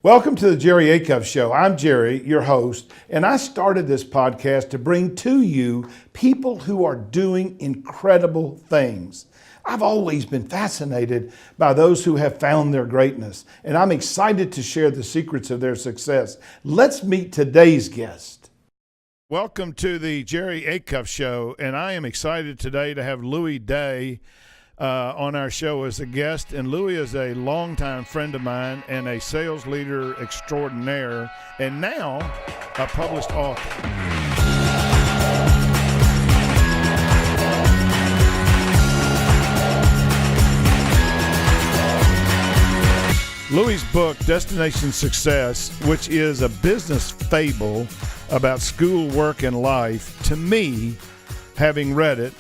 Welcome to the Jerry Acuff Show. I'm Jerry, your host, and I started this podcast to bring to you people who are doing incredible things. I've always been fascinated by those who have found their greatness, and I'm excited to share the secrets of their success. Let's meet today's guest. Welcome to the Jerry Acuff Show, and I am excited today to have Louis Day on our show as a guest. And Louis is a longtime friend of mine and a sales leader extraordinaire, and now a published author. Louis' book, Destination Success, which is a business fable about school, work, and life, to me, having read it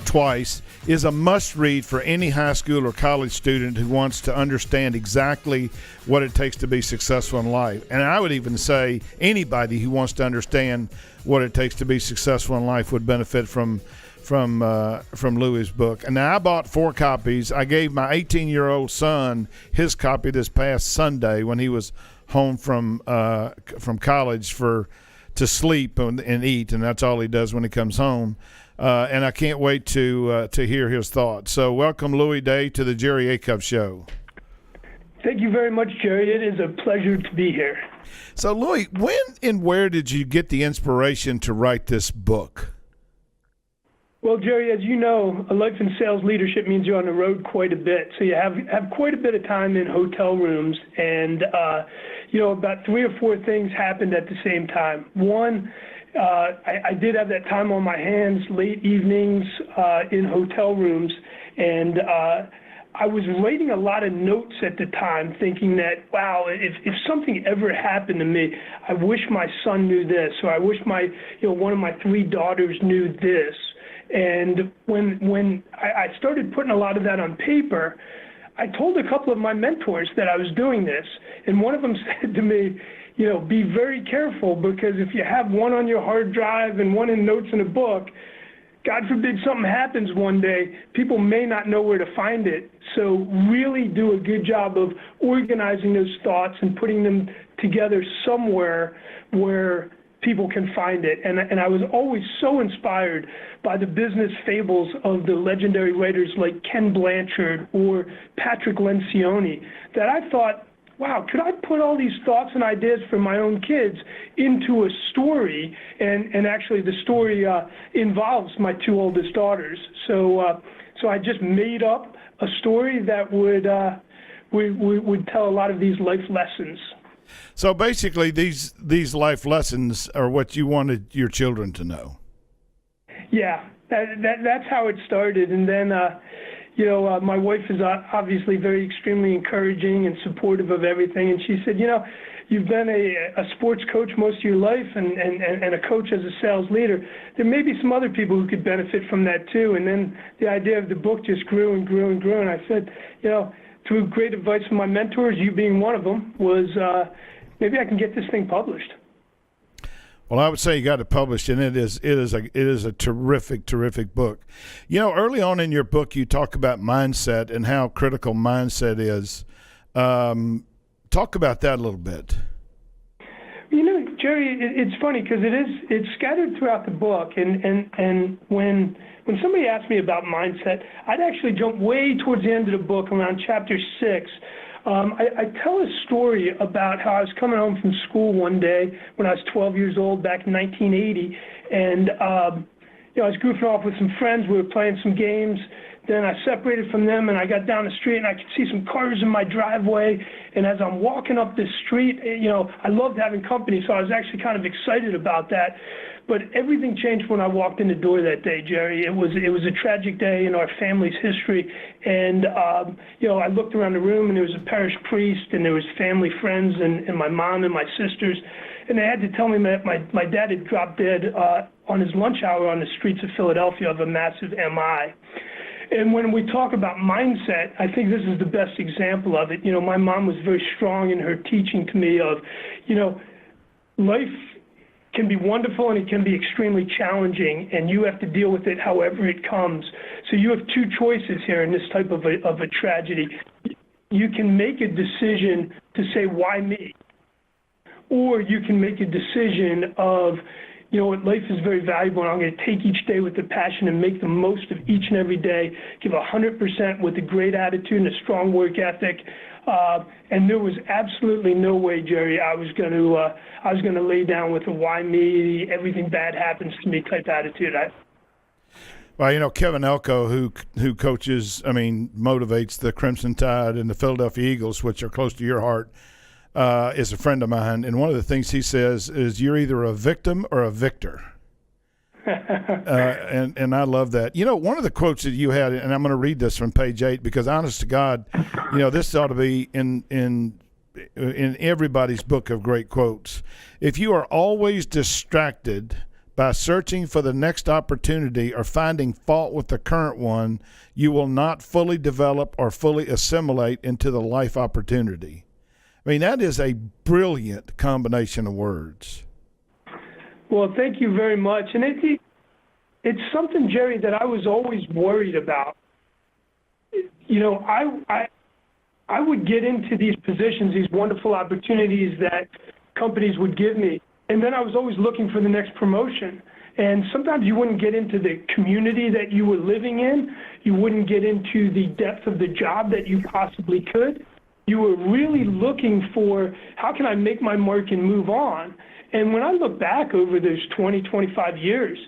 twice, is a must-read for any high school or college student who wants to understand exactly what it takes to be successful in life. And I would even say anybody who wants to understand what it takes to be successful in life would benefit from Louis' book. And now I bought 4 copies. I gave my 18-year-old son his copy this past Sunday when he was home from college to sleep and eat, and that's all he does when he comes home. And I can't wait to hear his thoughts. So welcome, Louis Day, to the Jerry Acuff Show. Thank you very much, Jerry. It is a pleasure to be here. So, Louis, when and where did you get the inspiration to write this book? Well, Jerry, as you know, a life in sales leadership means you're on the road quite a bit. So you have quite a bit of time in hotel rooms. And, about 3 or 4 things happened at the same time. One, I did have that time on my hands, late evenings in hotel rooms, and I was writing a lot of notes at the time, thinking that, wow, if something ever happened to me, I wish my son knew this, or I wish one of my 3 daughters knew this. And when I started putting a lot of that on paper, I told a couple of my mentors that I was doing this, and one of them said to me, be very careful, because if you have one on your hard drive and one in notes in a book, God forbid something happens one day, people may not know where to find it. So really do a good job of organizing those thoughts and putting them together somewhere where people can find it. And I was always so inspired by the business fables of the legendary writers like Ken Blanchard or Patrick Lencioni that I thought, wow, could I put all these thoughts and ideas for my own kids into a story? And actually the story involves my 2 oldest daughters. So I just made up a story that would tell a lot of these life lessons. So basically these life lessons are what you wanted your children to know. Yeah, that's how it started. And then my wife is obviously very extremely encouraging and supportive of everything. And she said, you've been a sports coach most of your life and a coach as a sales leader. There may be some other people who could benefit from that too. And then the idea of the book just grew and grew and grew. And I said, through great advice from my mentors, you being one of them, was maybe I can get this thing published. Well, I would say you got it published, and it is a terrific book. Early on in your book, you talk about mindset and how critical mindset is. Talk about that a little bit. Jerry, it's funny because it's scattered throughout the book, and when somebody asked me about mindset, I'd actually jump way towards the end of the book, around chapter 6. I tell a story about how I was coming home from school one day when I was 12 years old back in 1980, and I was goofing off with some friends. We were playing some games. Then I separated from them, and I got down the street, and I could see some cars in my driveway. And as I'm walking up this street, I loved having company, so I was actually kind of excited about that. But everything changed when I walked in the door that day, Jerry. It was a tragic day in our family's history. And, I looked around the room, and there was a parish priest, and there was family friends, and my mom and my sisters. And they had to tell me that my dad had dropped dead on his lunch hour on the streets of Philadelphia of a massive MI. And when we talk about mindset, I think this is the best example of it. My mom was very strong in her teaching to me of, life can be wonderful and it can be extremely challenging, and you have to deal with it however it comes. So you have 2 choices here in this type of a tragedy. You can make a decision to to say, why me? Or you can make a decision of, you know what, life is very valuable, and I'm going to take each day with the passion and make the most of each and every day, give 100% with a great attitude and a strong work ethic. And there was absolutely no way, Jerry, I was going to lay down with a why me, everything bad happens to me type attitude. Well, you know, Kevin Elko, who coaches, motivates the Crimson Tide and the Philadelphia Eagles, which are close to your heart, is a friend of mine. And one of the things he says is you're either a victim or a victor. And I love that. You know, one of the quotes that you had, and I'm going to read this from page 8 because, honest to God, you know, this ought to be in everybody's book of great quotes. If you are always distracted by searching for the next opportunity or finding fault with the current one, you will not fully develop or fully assimilate into the life opportunity. I mean, that is a brilliant combination of words. Well, thank you very much. And it's something, Jerry, that I was always worried about. You know, I would get into these positions, these wonderful opportunities that companies would give me, and then I was always looking for the next promotion. And sometimes you wouldn't get into the community that you were living in. You wouldn't get into the depth of the job that you possibly could. You were really looking for, how can I make my mark and move on? And when I look back over those 20, 25 years,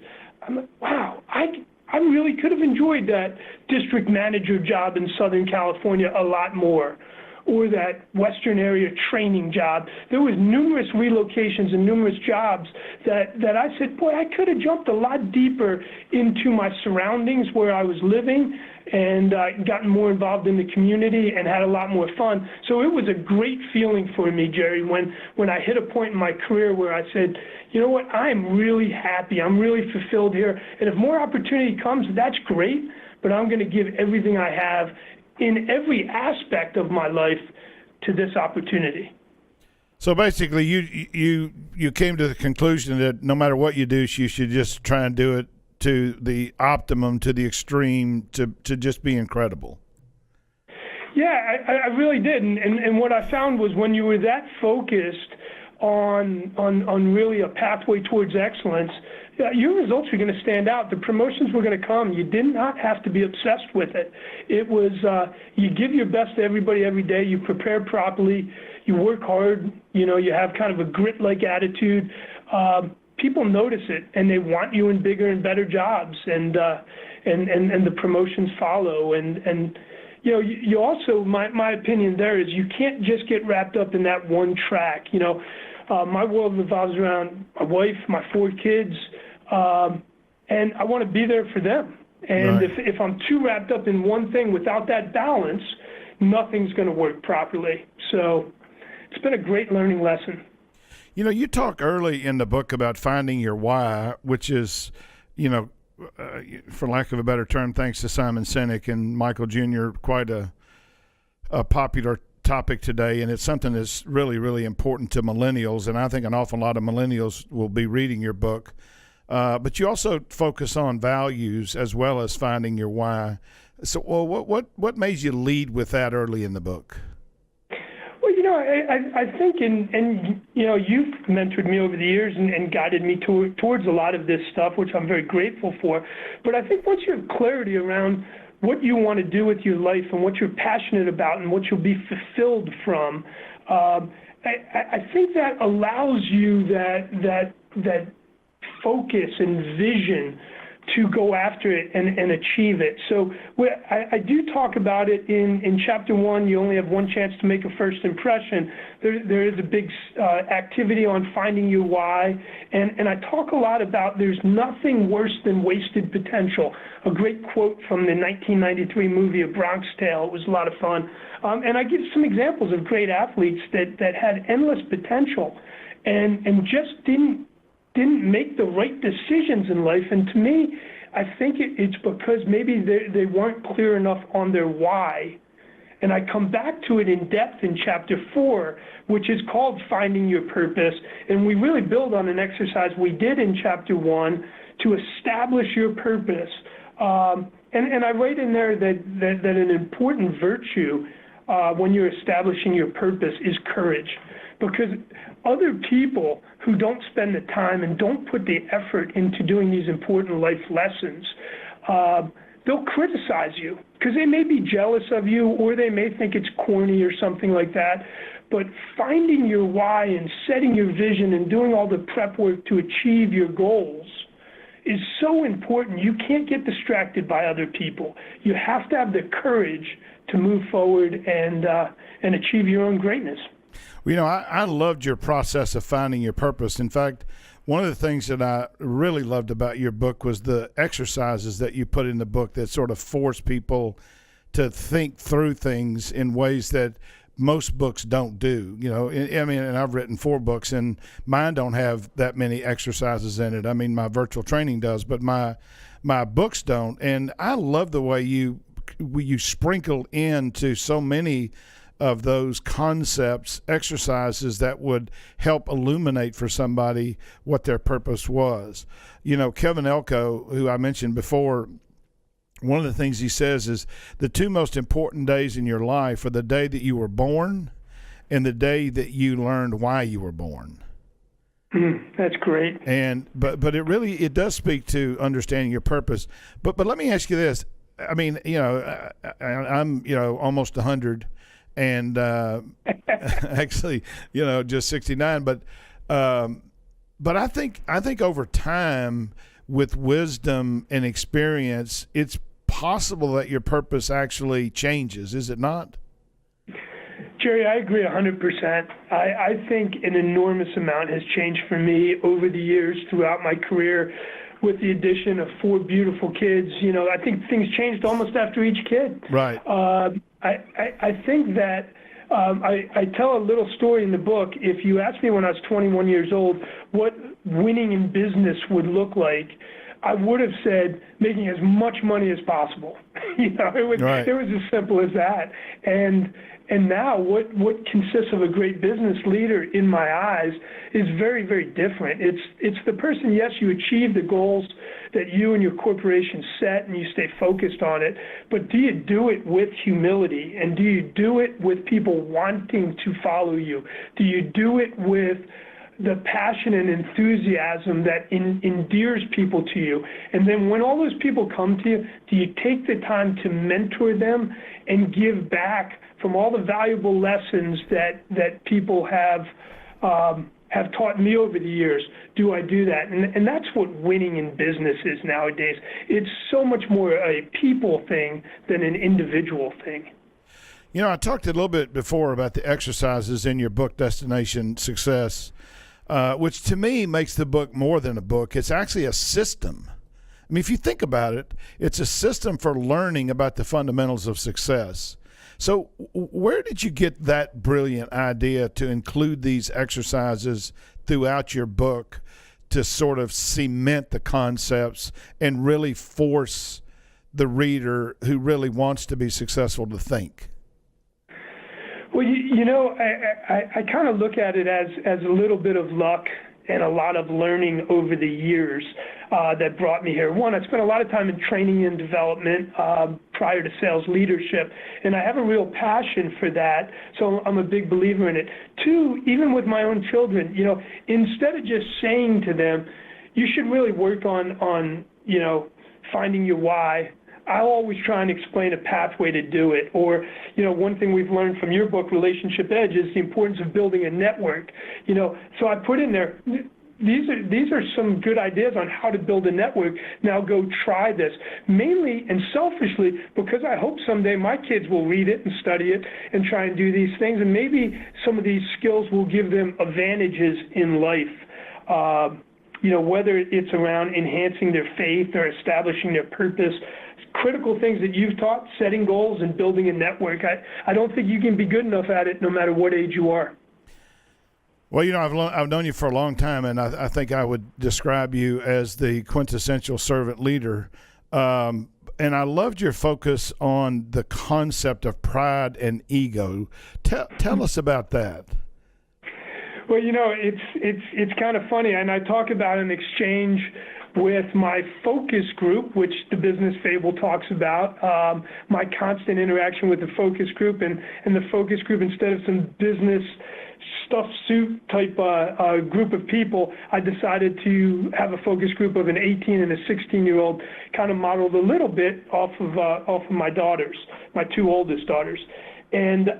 I'm like, wow, I really could have enjoyed that district manager job in Southern California a lot more, or that Western area training job. There was numerous relocations and numerous jobs that I said, boy, I could have jumped a lot deeper into my surroundings where I was living and gotten more involved in the community and had a lot more fun. So it was a great feeling for me, Jerry, when I hit a point in my career where I said, you know what, I'm really happy. I'm really fulfilled here. And if more opportunity comes, that's great, but I'm going to give everything I have in every aspect of my life to this opportunity. So basically, you came to the conclusion that no matter what you do, you should just try and do it to the optimum, to the extreme, to just be incredible. Yeah, I really did. And what I found was when you were that focused on really a pathway towards excellence, your results were going to stand out. The promotions were going to come. You did not have to be obsessed with it. It was you give your best to everybody every day. You prepare properly. You work hard. You know, you have kind of a grit-like attitude. People notice it, and they want you in bigger and better jobs, and the promotions follow. And you know, you also, my opinion there is you can't just get wrapped up in that one track. You know, my world revolves around my wife, my 4 kids, and I want to be there for them. And right. if I'm too wrapped up in one thing without that balance, nothing's going to work properly. So it's been a great learning lesson. You know, you talk early in the book about finding your why, which is, you know, for lack of a better term, thanks to Simon Sinek and Michael Jr., quite a popular topic today, and it's something that's really, really important to millennials, and I think an awful lot of millennials will be reading your book. But you also focus on values as well as finding your why. So, well, what made you lead with that early in the book? Well, you know, I think, and you know, you've mentored me over the years and guided me towards a lot of this stuff, which I'm very grateful for. But I think once you have clarity around what you want to do with your life and what you're passionate about and what you'll be fulfilled from, I think that allows you that focus and vision to go after it and achieve it. So I do talk about it in Chapter 1. You only have one chance to make a first impression. There is a big activity on finding your why. And I talk a lot about there's nothing worse than wasted potential. A great quote from the 1993 movie A Bronx Tale. It was a lot of fun. And I give some examples of great athletes that had endless potential and just didn't make the right decisions in life. And to me, I think it's because maybe they weren't clear enough on their why. And I come back to it in depth in Chapter 4, which is called Finding Your Purpose. And we really build on an exercise we did in Chapter 1 to establish your purpose. And I write in there that an important virtue when you're establishing your purpose is courage. Because other people who don't spend the time and don't put the effort into doing these important life lessons, they'll criticize you because they may be jealous of you, or they may think it's corny or something like that. But finding your why and setting your vision and doing all the prep work to achieve your goals is so important. You can't get distracted by other people. You have to have the courage to move forward and achieve your own greatness. Well, I loved your process of finding your purpose. In fact, one of the things that I really loved about your book was the exercises that you put in the book that sort of force people to think through things in ways that most books don't do. And I've written 4 books, and mine don't have that many exercises in it. I mean, my virtual training does, but my books don't. And I love the way you sprinkle into so many of those concepts, exercises that would help illuminate for somebody what their purpose was. Kevin Elko, who I mentioned before, one of the things he says is the 2 most important days in your life are the day that you were born and the day that you learned why you were born. That's great. And but it does speak to understanding your purpose. But let me ask you this. I mean, I'm almost 100. And actually, just 69. But I think over time, with wisdom and experience, it's possible that your purpose actually changes. Is it not? Jerry, I agree 100%. I think an enormous amount has changed for me over the years throughout my career. With the addition of 4 beautiful kids, I think things changed almost after each kid. Right. I think that I tell a little story in the book. If you asked me when I was 21 years old what winning in business would look like, I would have said making as much money as possible. It was as simple as that. And now what consists of a great business leader in my eyes is very, very different. It's the person, yes, you achieve the goals that you and your corporation set and you stay focused on it, but do you do it with humility? And do you do it with people wanting to follow you? Do you do it with the passion and enthusiasm that endears people to you? And then when all those people come to you, do you take the time to mentor them and give back from all the valuable lessons that people have taught me over the years? Do I do that? And that's what winning in business is nowadays. It's so much more a people thing than an individual thing. I talked a little bit before about the exercises in your book, Destination Success, which to me makes the book more than a book. It's actually a system. I mean, if you think about it, it's a system for learning about the fundamentals of success. So where did you get that brilliant idea to include these exercises throughout your book to sort of cement the concepts and really force the reader who really wants to be successful to think? Well, I kind of look at it as a little bit of luck and a lot of learning over the years that brought me here. One, I spent a lot of time in training and development prior to sales leadership, and I have a real passion for that, so I'm a big believer in it. 2, even with my own children, instead of just saying to them, you should really work on finding your why, I'll always try and explain a pathway to do it. Or, one thing we've learned from your book, Relationship Edge, is the importance of building a network. So I put in there, these are some good ideas on how to build a network. Now go try this. Mainly and selfishly, because I hope someday my kids will read it and study it and try and do these things. And maybe some of these skills will give them advantages in life. Whether it's around enhancing their faith or establishing their purpose, critical things that you've taught, setting goals and building a network. I don't think you can be good enough at it no matter what age you are. Well, I've known you for a long time, and I think I would describe you as the quintessential servant leader. And I loved your focus on the concept of pride and ego. Tell us about that. Well, it's kind of funny, and I talk about an exchange with my focus group, which the business fable talks about, my constant interaction with the focus group, and the focus group, instead of some business stuffed suit type group of people, I decided to have a focus group of an 18 and a 16-year-old, kind of modeled a little bit off of my daughters, my two oldest daughters. And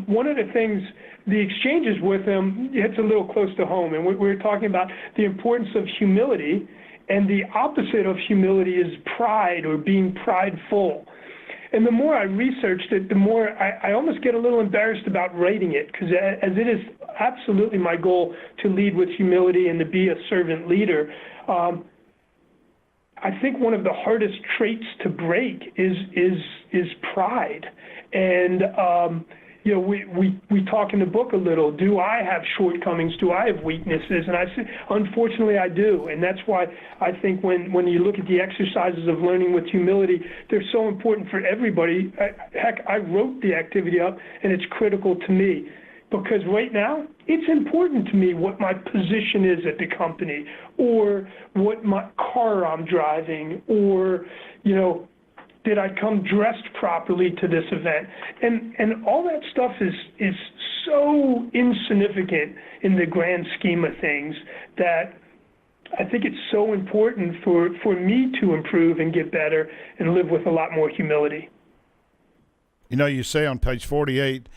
one of the things, the exchanges with them hits a little close to home, and we're talking about the importance of humility, and the opposite of humility is pride, or being prideful. And the more I researched it, the more I almost get a little embarrassed about writing it, because as it is absolutely my goal to lead with humility and to be a servant leader, I think one of the hardest traits to break is pride. And you know, we talk in the book a little. Do I have shortcomings? Do I have weaknesses? And I say, unfortunately, I do. And that's why I think when you look at the exercises of learning with humility, they're so important for everybody. Heck, I wrote the activity up, and it's critical to me. Because right now, it's important to me what my position is at the company, or what my car I'm driving, or, you know, did I come dressed properly to this event? And all that stuff is so insignificant in the grand scheme of things that I think it's so important for me to improve and get better and live with a lot more humility. You know, you say on page 48,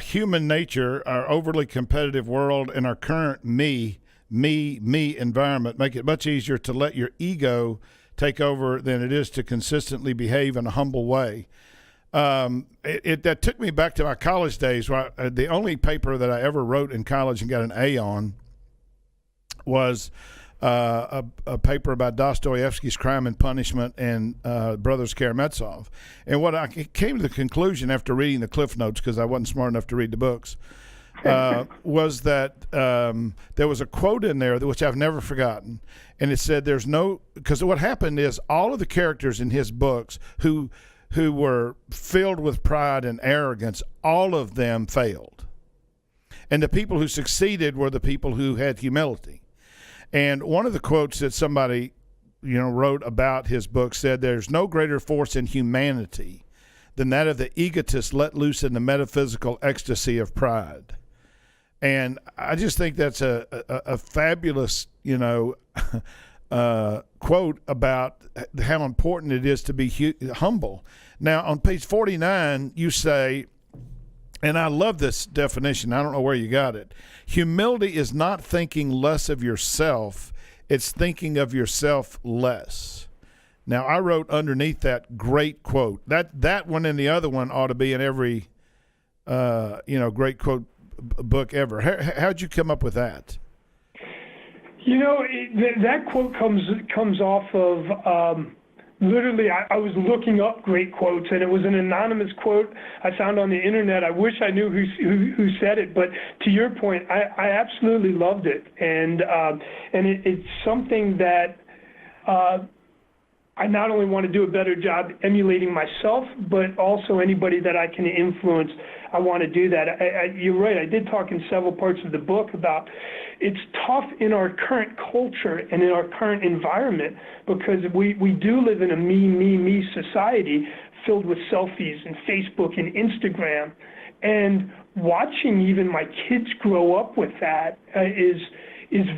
human nature, our overly competitive world, and our current me environment make it much easier to let your ego take over than it is to consistently behave in a humble way. That took me back to my college days, where the only paper that I ever wrote in college and got an A on was a paper about Dostoevsky's Crime and Punishment and Brothers Karamazov. And what I came to the conclusion after reading the Cliff Notes, because I wasn't smart enough to read the books, was that there was a quote in there which I've never forgotten, and it said, because what happened is all of the characters in his books who were filled with pride and arrogance, all of them failed. And the people who succeeded were the people who had humility. And one of the quotes that somebody, you know, wrote about his book said, "There's no greater force in humanity than that of the egotist let loose in the metaphysical ecstasy of pride." And I just think that's a fabulous, you know, quote about how important it is to be humble. Now, on page 49, you say, and I love this definition, I don't know where you got it, humility is not thinking less of yourself, it's thinking of yourself less. Now, I wrote underneath that great quote. That one and the other one ought to be in every, you know, great quote book ever. How'd you come up with that? You know, that quote comes off of literally, I was looking up great quotes, and it was an anonymous quote I found on the internet. I wish I knew who said it, but to your point, I absolutely loved it, and it's something that I not only want to do a better job emulating myself, but also anybody that I can influence. I want to do that. You're right. I did talk in several parts of the book about it's tough in our current culture and in our current environment, because we do live in a me society filled with selfies and Facebook and Instagram. And watching even my kids grow up with that is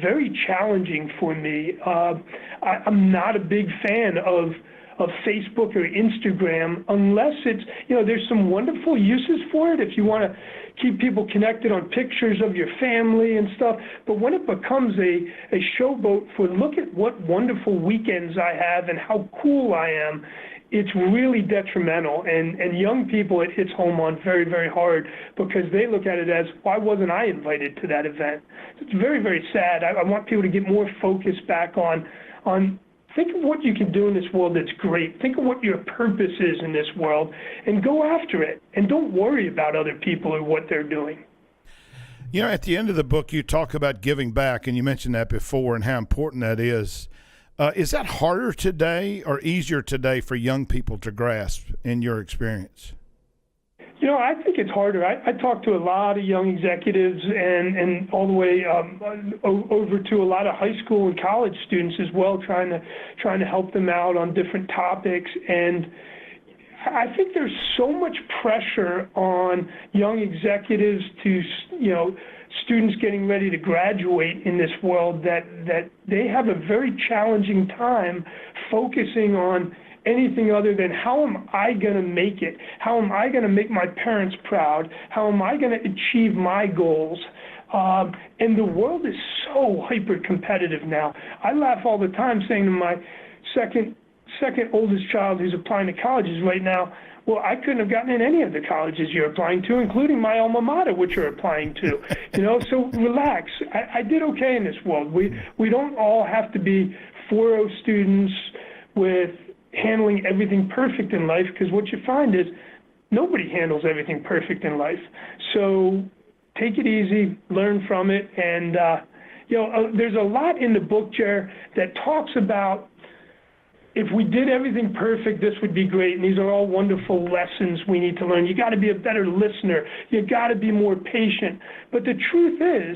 very challenging for me. I'm not a big fan of Facebook or Instagram unless it's, you know, there's some wonderful uses for it if you want to keep people connected on pictures of your family and stuff. But when it becomes a showboat for look at what wonderful weekends I have and how cool I am, it's really detrimental. And young people, it hits home on very, very hard, because they look at it as, why wasn't I invited to that event? It's very, very sad. I want people to get more focused back on think of what you can do in this world that's great. Think of what your purpose is in this world, and go after it. And don't worry about other people or what they're doing. You know, at the end of the book, you talk about giving back, and you mentioned that before and how important that is. Is that harder today or easier today for young people to grasp in your experience? I think it's harder. I talk to a lot of young executives and all the way over to a lot of high school and college students as well, trying to help them out on different topics. And I think there's so much pressure on young executives to, students getting ready to graduate in this world that they have a very challenging time focusing on anything other than how am I going to make it? How am I going to make my parents proud? How am I going to achieve my goals? And the world is so hyper competitive now. I laugh all the time saying to my second oldest child who's applying to colleges right now, well, I couldn't have gotten in any of the colleges you're applying to, including my alma mater, which you're applying to. So relax. I did okay in this world. We don't all have to be 4.0 students with handling everything perfect in life, because what you find is nobody handles everything perfect in life. So take it easy, learn from it, and there's a lot in the book, Jer, that talks about if we did everything perfect, this would be great. And these are all wonderful lessons we need to learn. You got to be a better listener. You got to be more patient. But the truth is,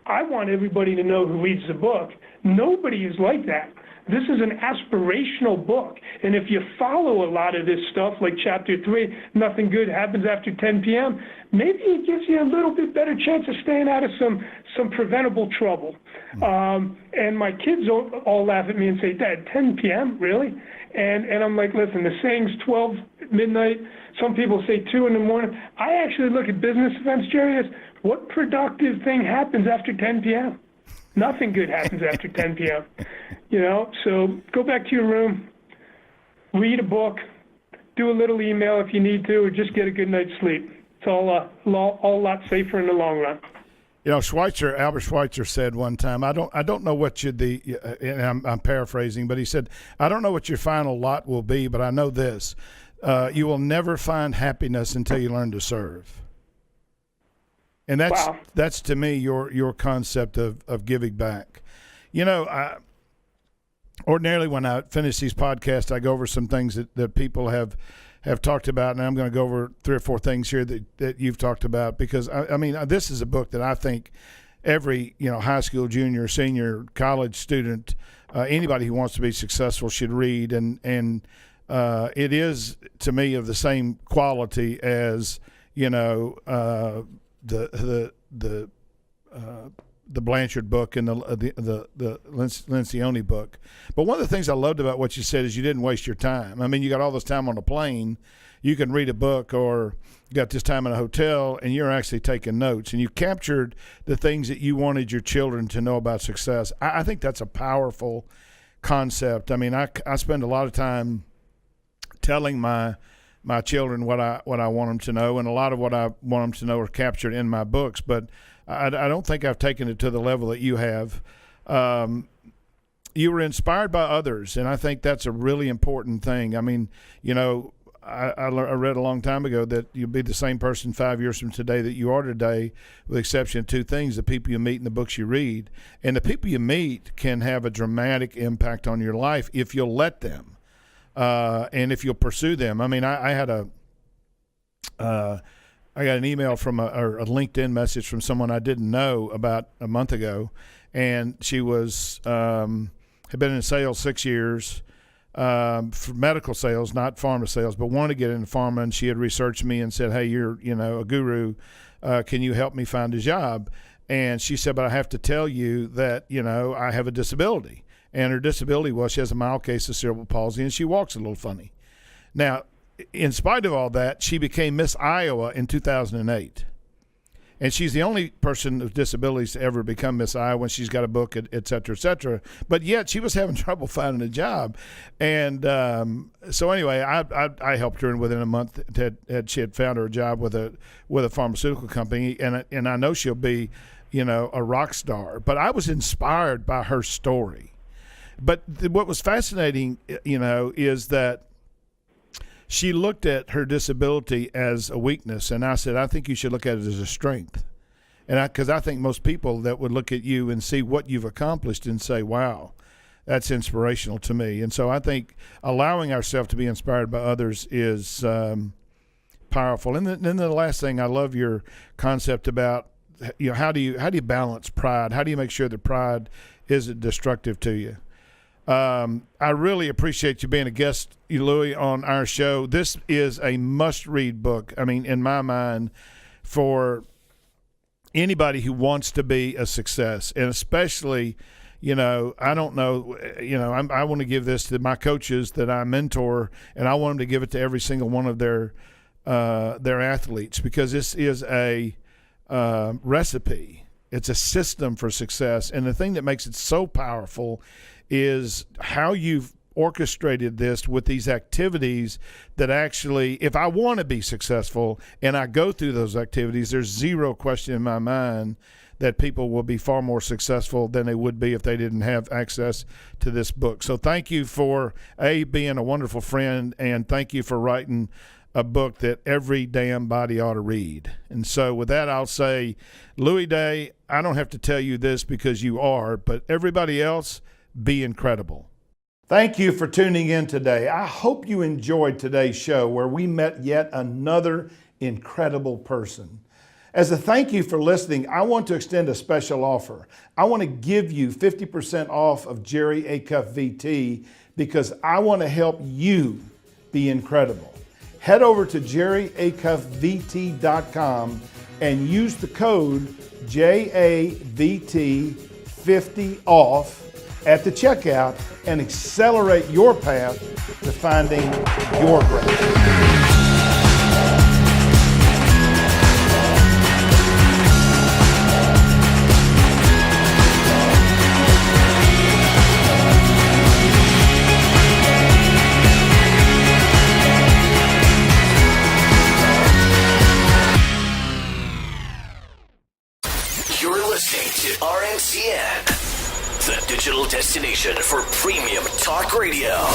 I want everybody to know who reads the book, nobody is like that. This is an aspirational book. And if you follow a lot of this stuff, like chapter 3, nothing good happens after 10 p.m., maybe it gives you a little bit better chance of staying out of some preventable trouble. And my kids all laugh at me and say, Dad, 10 p.m., really? And I'm like, listen, the saying's 12 midnight. Some people say 2 in the morning. I actually look at business events, Jerry, as what productive thing happens after 10 p.m.? Nothing good happens after 10 p.m. So go back to your room, read a book, do a little email if you need to, or just get a good night's sleep. It's all a lot safer in the long run. Albert Schweitzer said one time, I don't know what and I'm paraphrasing, but he said, I don't know what your final lot will be, but I know this, you will never find happiness until you learn to serve. And that's to me your concept of giving back. Ordinarily when I finish these podcasts, I go over some things that people have talked about, and I'm going to go over 3 or 4 things here that you've talked about, because I mean this is a book that I think every high school, junior, senior, college student, anybody who wants to be successful should read, and it is to me of the same quality as the Blanchard book and the Lencioni book. But one of the things I loved about what you said is you didn't waste your time. I mean, you got all this time on a plane, you can read a book, or you got this time in a hotel, and you're actually taking notes, and you captured the things that you wanted your children to know about success. I think that's a powerful concept. I mean, I spend a lot of time telling my children what I want them to know, and a lot of what I want them to know are captured in my books, but I don't think I've taken it to the level that you have. You were inspired by others, and I think that's a really important thing. I mean, I read a long time ago that you'll be the same person 5 years from today that you are today, with the exception of 2 things: the people you meet and the books you read. And the people you meet can have a dramatic impact on your life if you'll let them. And if you'll pursue them. I mean, I got an email from or a LinkedIn message from someone I didn't know about a month ago, and she was had been in sales 6 years, for medical sales, not pharma sales, but wanted to get into pharma. And she had researched me and said, "Hey, you're a guru. Can you help me find a job?" And she said, "But I have to tell you that I have a disability." And her disability was she has a mild case of cerebral palsy, and she walks a little funny. Now, in spite of all that, she became Miss Iowa in 2008. And she's the only person with disabilities to ever become Miss Iowa, and she's got a book, et cetera, et cetera. But yet she was having trouble finding a job. And so anyway, I helped her, and within a month she had found her a job with a pharmaceutical company, and I know she'll be, a rock star. But I was inspired by her story. But what was fascinating, is that she looked at her disability as a weakness, and I said, I think you should look at it as a strength. And because I think most people that would look at you and see what you've accomplished and say, wow, that's inspirational to me. And so I think allowing ourselves to be inspired by others is powerful. And then the last thing, I love your concept about, how do you balance pride? How do you make sure that pride isn't destructive to you? I really appreciate you being a guest, Louis, on our show. This is a must-read book. I mean, in my mind, for anybody who wants to be a success, and especially, I don't know, I want to give this to my coaches that I mentor, and I want them to give it to every single one of their athletes, because this is a recipe. It's a system for success. And the thing that makes it so powerful is how you've orchestrated this with these activities that actually, if I want to be successful and I go through those activities, there's zero question in my mind that people will be far more successful than they would be if they didn't have access to this book. So thank you for being a wonderful friend, and thank you for writing a book that every damn body ought to read. And so with that, I'll say, Louis Day, I don't have to tell you this because you are, but everybody else, be incredible. Thank you for tuning in today. I hope you enjoyed today's show, where we met yet another incredible person. As a thank you for listening, I want to extend a special offer. I want to give you 50% off of Jerry Acuff VT, because I want to help you be incredible. Head over to jerryacuffvt.com and use the code JAVT50 off at the checkout and accelerate your path to finding your greatness. RNCN, the digital destination for premium talk radio.